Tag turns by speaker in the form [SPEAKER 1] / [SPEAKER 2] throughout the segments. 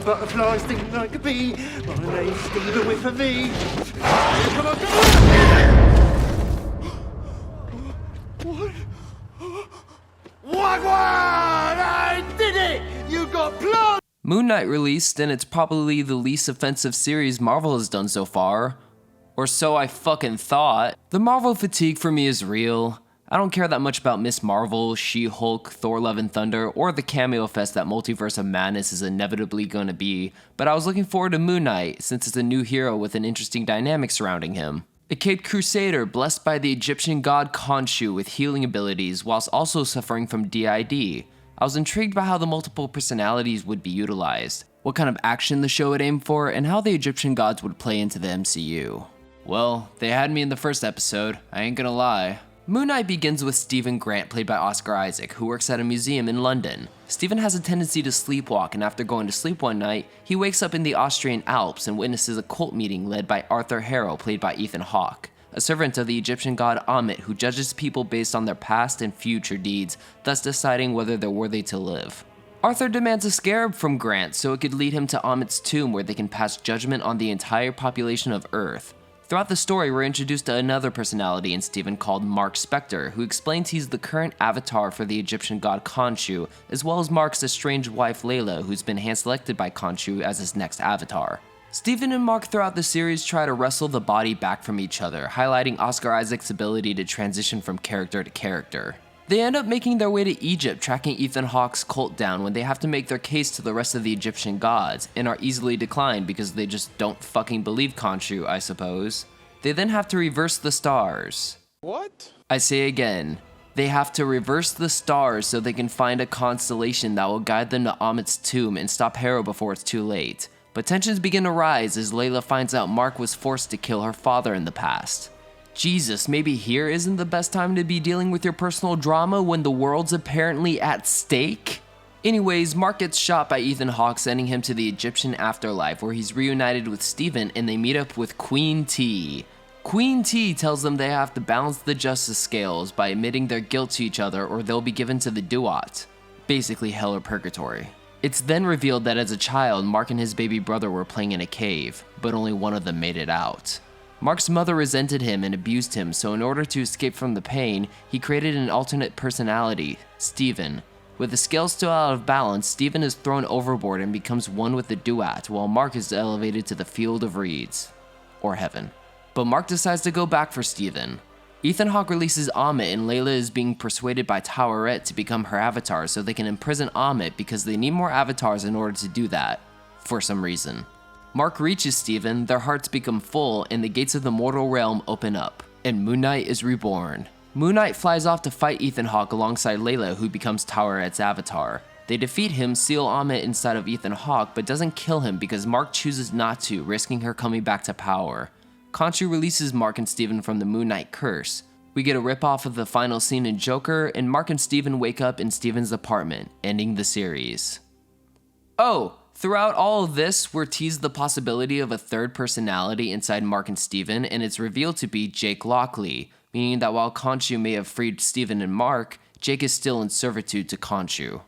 [SPEAKER 1] butterfly, stinging like a bee. My name's Stephen with a V. Come on, come on! What? Wagwan! I did it! You got blood!
[SPEAKER 2] Moon Knight released, and it's probably the least offensive series Marvel has done so far. Or so I fucking thought. The Marvel fatigue for me is real. I don't care that much about Miss Marvel, She-Hulk, Thor Love and Thunder, or the cameo fest that Multiverse of Madness is inevitably gonna be, but I was looking forward to Moon Knight since it's a new hero with an interesting dynamic surrounding him. A caped crusader blessed by the Egyptian god Khonshu with healing abilities whilst also suffering from DID. I was intrigued by how the multiple personalities would be utilized, what kind of action the show would aim for, and how the Egyptian gods would play into the MCU. Well, they had me in the first episode, I ain't gonna lie. Moon Knight begins with Stephen Grant, played by Oscar Isaac, who works at a museum in London. Stephen has a tendency to sleepwalk, and after going to sleep one night, he wakes up in the Austrian Alps and witnesses a cult meeting led by Arthur Harrow, played by Ethan Hawke, a servant of the Egyptian god Ammit who judges people based on their past and future deeds, thus deciding whether they're worthy to live. Arthur demands a scarab from Grant so it could lead him to Ammit's tomb where they can pass judgment on the entire population of Earth. Throughout the story, we're introduced to another personality in Stephen called Mark Spector, who explains he's the current avatar for the Egyptian god Khonshu, as well as Mark's estranged wife Layla, who's been hand-selected by Khonshu as his next avatar. Stephen and Mark throughout the series try to wrestle the body back from each other, highlighting Oscar Isaac's ability to transition from character to character. They end up making their way to Egypt, tracking Ethan Hawke's cult down when they have to make their case to the rest of the Egyptian gods, and are easily declined because they just don't fucking believe Khonshu, I suppose. They then have to reverse the stars.
[SPEAKER 3] What?
[SPEAKER 2] I say again, they have to reverse the stars so they can find a constellation that will guide them to Ammit's tomb and stop Harrow before it's too late. But tensions begin to rise as Layla finds out Mark was forced to kill her father in the past. Jesus, maybe here isn't the best time to be dealing with your personal drama when the world's apparently at stake? Anyways, Mark gets shot by Ethan Hawke, sending him to the Egyptian afterlife where he's reunited with Stephen and they meet up with Queen T. Queen T tells them they have to balance the justice scales by admitting their guilt to each other or they'll be given to the Duat. Basically hell or purgatory. It's then revealed that as a child, Mark and his baby brother were playing in a cave, but only one of them made it out. Mark's mother resented him and abused him, so in order to escape from the pain, he created an alternate personality, Stephen. With the scales still out of balance, Stephen is thrown overboard and becomes one with the Duat, while Mark is elevated to the Field of Reeds. Or heaven. But Mark decides to go back for Stephen. Ethan Hawke releases Ammit and Layla is being persuaded by Taweret to become her avatar so they can imprison Ammit because they need more avatars in order to do that, for some reason. Mark reaches Stephen, their hearts become full, and the gates of the mortal realm open up, and Moon Knight is reborn. Moon Knight flies off to fight Ethan Hawke alongside Layla, who becomes Taweret's avatar. They defeat him, seal Ammit inside of Ethan Hawke, but doesn't kill him because Mark chooses not to, risking her coming back to power. Khonshu releases Mark and Stephen from the Moon Knight curse. We get a ripoff of the final scene in Joker, and Mark and Stephen wake up in Stephen's apartment, ending the series. Oh! Throughout all of this, we're teased the possibility of a third personality inside Mark and Stephen, and it's revealed to be Jake Lockley, meaning that while Khonshu may have freed Stephen and Mark, Jake is still in servitude to Khonshu.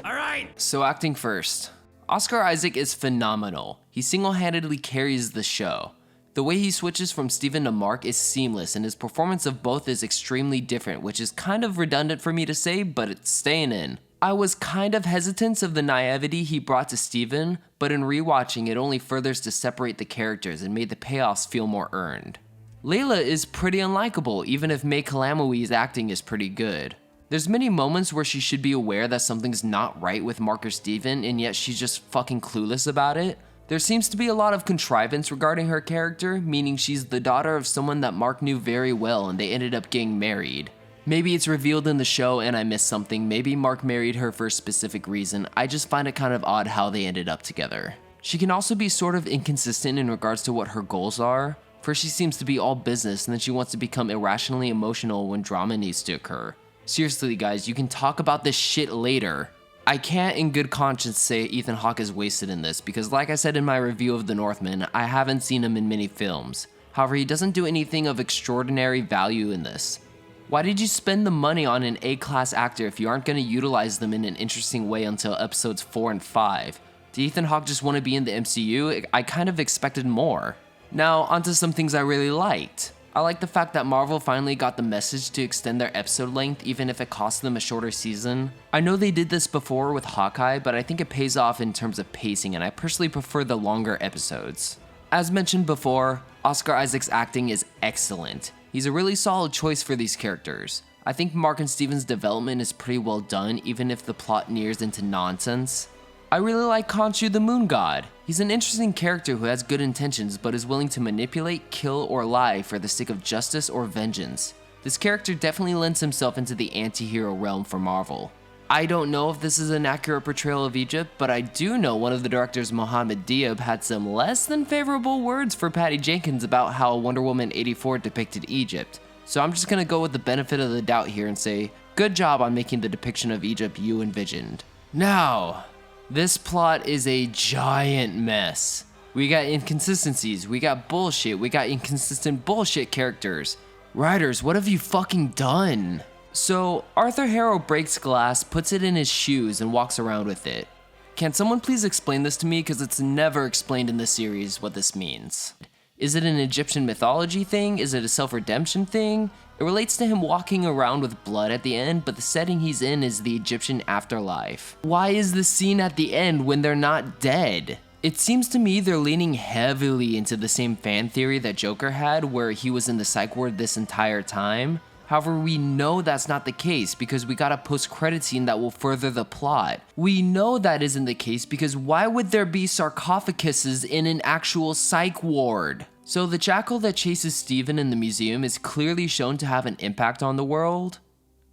[SPEAKER 1] Alright!
[SPEAKER 2] So acting first. Oscar Isaac is phenomenal. He single-handedly carries the show. The way he switches from Stephen to Mark is seamless, and his performance of both is extremely different, which is kind of redundant for me to say, but it's staying in. I was kind of hesitant of the naivety he brought to Stephen, but in rewatching it only furthers to separate the characters and made the payoffs feel more earned. Layla is pretty unlikable, even if May Kalamui's acting is pretty good. There's many moments where she should be aware that something's not right with Mark or Stephen, and yet she's just fucking clueless about it. There seems to be a lot of contrivance regarding her character, meaning she's the daughter of someone that Mark knew very well and they ended up getting married. Maybe it's revealed in the show and I missed something, maybe Mark married her for a specific reason, I just find it kind of odd how they ended up together. She can also be sort of inconsistent in regards to what her goals are. First she seems to be all business and then she wants to become irrationally emotional when drama needs to occur. Seriously guys, you can talk about this shit later. I can't in good conscience say Ethan Hawke is wasted in this because like I said in my review of The Northman, I haven't seen him in many films. However, he doesn't do anything of extraordinary value in this. Why did you spend the money on an A-class actor if you aren't going to utilize them in an interesting way until episodes 4 and 5? Did Ethan Hawke just want to be in the MCU? I kind of expected more. Now, onto some things I really liked. I like the fact that Marvel finally got the message to extend their episode length even if it cost them a shorter season. I know they did this before with Hawkeye, but I think it pays off in terms of pacing, and I personally prefer the longer episodes. As mentioned before, Oscar Isaac's acting is excellent. He's a really solid choice for these characters. I think Mark and Steven's development is pretty well done, even if the plot nears into nonsense. I really like Khonshu the Moon God. He's an interesting character who has good intentions but is willing to manipulate, kill, or lie for the sake of justice or vengeance. This character definitely lends himself into the anti-hero realm for Marvel. I don't know if this is an accurate portrayal of Egypt, but I do know one of the directors, Mohammed Diab, had some less than favorable words for Patty Jenkins about how Wonder Woman 84 depicted Egypt. So I'm just gonna go with the benefit of the doubt here and say, good job on making the depiction of Egypt you envisioned. Now, this plot is a giant mess. We got inconsistencies, we got bullshit, we got inconsistent bullshit characters. Writers, what have you fucking done? So, Arthur Harrow breaks glass, puts it in his shoes, and walks around with it. Can someone please explain this to me, because it's never explained in the series what this means. Is it an Egyptian mythology thing? Is it a self-redemption thing? It relates to him walking around with blood at the end, but the setting he's in is the Egyptian afterlife. Why is the scene at the end when they're not dead? It seems to me they're leaning heavily into the same fan theory that Joker had, where he was in the psych ward this entire time. However, we know that's not the case because we got a post-credit scene that will further the plot. We know that isn't the case because why would there be sarcophaguses in an actual psych ward? So the jackal that chases Steven in the museum is clearly shown to have an impact on the world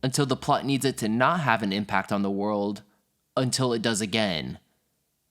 [SPEAKER 2] until the plot needs it to not have an impact on the world until it does again.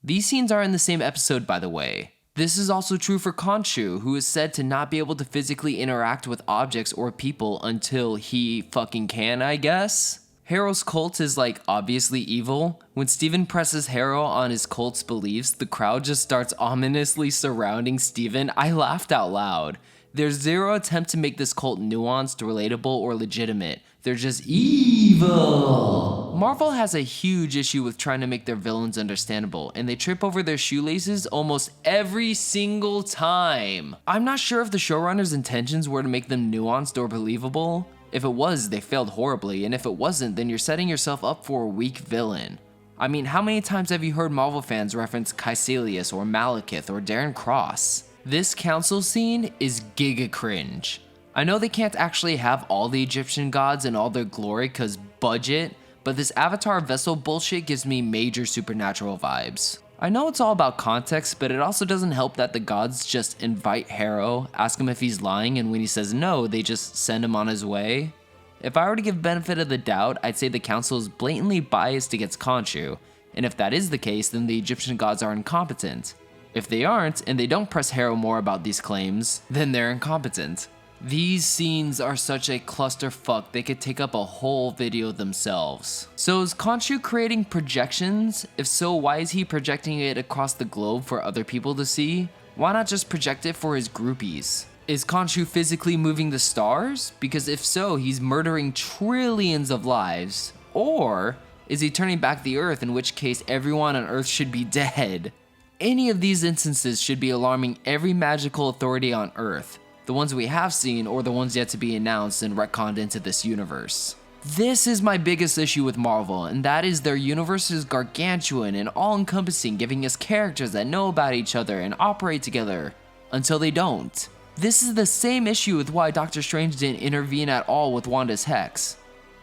[SPEAKER 2] These scenes are in the same episode, by the way. This is also true for Khonshu, who is said to not be able to physically interact with objects or people until he fucking can, I guess? Harrow's cult is like obviously evil. When Steven presses Harrow on his cult's beliefs, the crowd just starts ominously surrounding Steven. I laughed out loud. There's zero attempt to make this cult nuanced, relatable, or legitimate. They're just evil. Marvel has a huge issue with trying to make their villains understandable, and they trip over their shoelaces almost every single time. I'm not sure if the showrunner's intentions were to make them nuanced or believable. If it was, they failed horribly, and if it wasn't, then you're setting yourself up for a weak villain. I mean, how many times have you heard Marvel fans reference Caecilius or Malekith or Darren Cross? This council scene is giga cringe. I know they can't actually have all the Egyptian gods in all their glory cause budget, but this Avatar vessel bullshit gives me major supernatural vibes. I know it's all about context, but it also doesn't help that the gods just invite Harrow, ask him if he's lying, and when he says no, they just send him on his way. If I were to give benefit of the doubt, I'd say the council is blatantly biased against Khonshu, and if that is the case, then the Egyptian gods are incompetent. If they aren't, and they don't press Harrow more about these claims, then they're incompetent. These scenes are such a clusterfuck, they could take up a whole video themselves. So is Khonshu creating projections? If so, why is he projecting it across the globe for other people to see? Why not just project it for his groupies? Is Khonshu physically moving the stars? Because if so, he's murdering trillions of lives. Or is he turning back the earth, in which case everyone on earth should be dead? Any of these instances should be alarming every magical authority on earth. The ones we have seen or the ones yet to be announced and retconned into this universe. This is my biggest issue with Marvel, and that is their universe is gargantuan and all-encompassing, giving us characters that know about each other and operate together, until they don't. This is the same issue with why Doctor Strange didn't intervene at all with Wanda's Hex.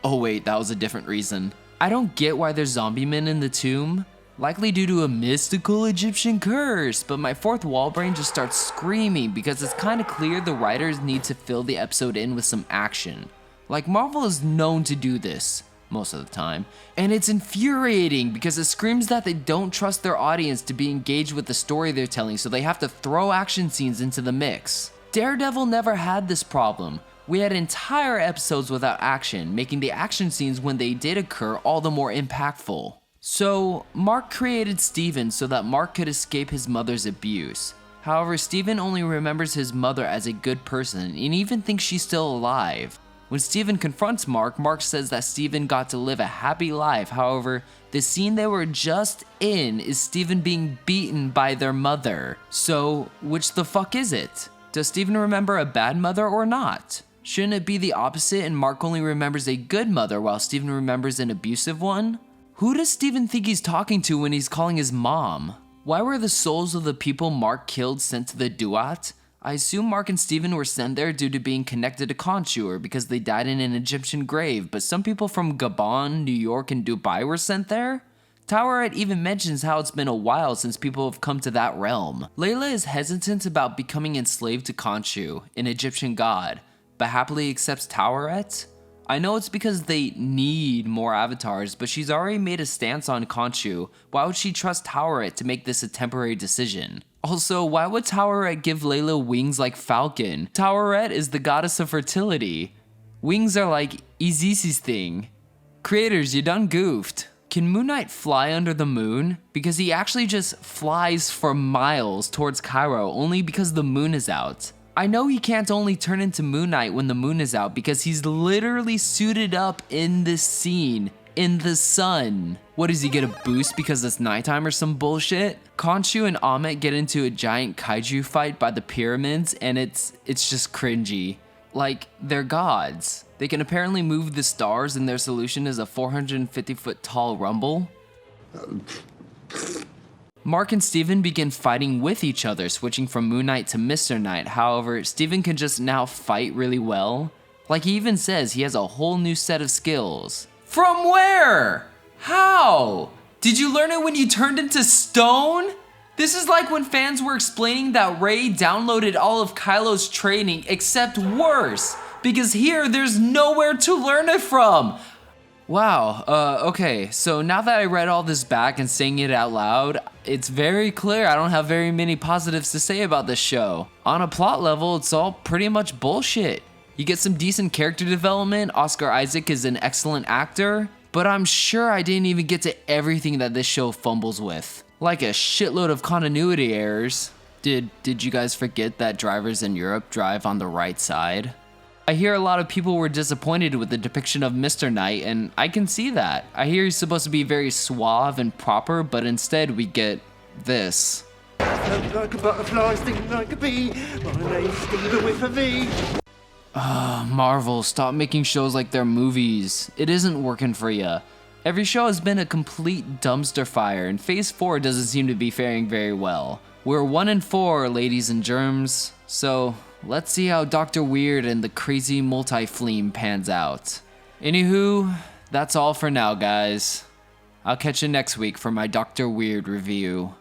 [SPEAKER 2] Oh wait, that was a different reason. I don't get why there's zombie men in the tomb. Likely due to a mystical Egyptian curse, but my fourth wall brain just starts screaming because it's kinda clear the writers need to fill the episode in with some action. Like, Marvel is known to do this, most of the time, and it's infuriating because it screams that they don't trust their audience to be engaged with the story they're telling, so they have to throw action scenes into the mix. Daredevil never had this problem. We had entire episodes without action, making the action scenes when they did occur all the more impactful. So, Mark created Steven so that Mark could escape his mother's abuse. However, Steven only remembers his mother as a good person and even thinks she's still alive. When Steven confronts Mark, Mark says that Steven got to live a happy life. However, the scene they were just in is Steven being beaten by their mother. So, which the fuck is it? Does Steven remember a bad mother or not? Shouldn't it be the opposite and Mark only remembers a good mother while Steven remembers an abusive one? Who does Steven think he's talking to when he's calling his mom? Why were the souls of the people Mark killed sent to the Duat? I assume Mark and Steven were sent there due to being connected to Khonshu or because they died in an Egyptian grave, but some people from Gabon, New York, and Dubai were sent there? Towerette even mentions how it's been a while since people have come to that realm. Layla is hesitant about becoming enslaved to Khonshu, an Egyptian god, but happily accepts Towerette? I know it's because they need more avatars, but she's already made a stance on Khonshu. Why would she trust Towerette to make this a temporary decision? Also, why would Towerette give Layla wings like Falcon? Towerette is the goddess of fertility. Wings are like Izisi's thing. Creators, you done goofed. Can Moon Knight fly under the moon? Because he actually just flies for miles towards Cairo only because the moon is out. I know he can't only turn into Moon Knight when the moon is out because he's literally suited up in this scene, in the sun. What, does he get a boost because it's nighttime or some bullshit? Khonshu and Amit get into a giant kaiju fight by the pyramids and it's just cringy. Like, they're gods. They can apparently move the stars and their solution is a 450-foot tall rumble. Mark and Steven begin fighting with each other, switching from Moon Knight to Mr. Knight. However, Steven can just now fight really well. Like, he even says he has a whole new set of skills. From where? How? Did you learn it when you turned into stone? This is like when fans were explaining that Rey downloaded all of Kylo's training, except worse, because here there's nowhere to learn it from. Wow, okay, so now that I read all this back and saying it out loud, it's very clear I don't have very many positives to say about this show. On a plot level, it's all pretty much bullshit. You get some decent character development, Oscar Isaac is an excellent actor, but I'm sure I didn't even get to everything that this show fumbles with. Like a shitload of continuity errors. Did you guys forget that drivers in Europe drive on the right side? I hear a lot of people were disappointed with the depiction of Mr. Knight, and I can see that. I hear he's supposed to be very suave and proper, but instead we get this.
[SPEAKER 1] Like a butterfly, sting like a bee. My name's Steven with a V.
[SPEAKER 2] Marvel, stop making shows like they're movies. It isn't working for ya. Every show has been a complete dumpster fire, and Phase 4 doesn't seem to be faring very well. We're 1 in 4, ladies and germs, so let's see how Dr. Weird and the crazy multi-fleam pans out. Anywho, that's all for now, guys. I'll catch you next week for my Dr. Weird review.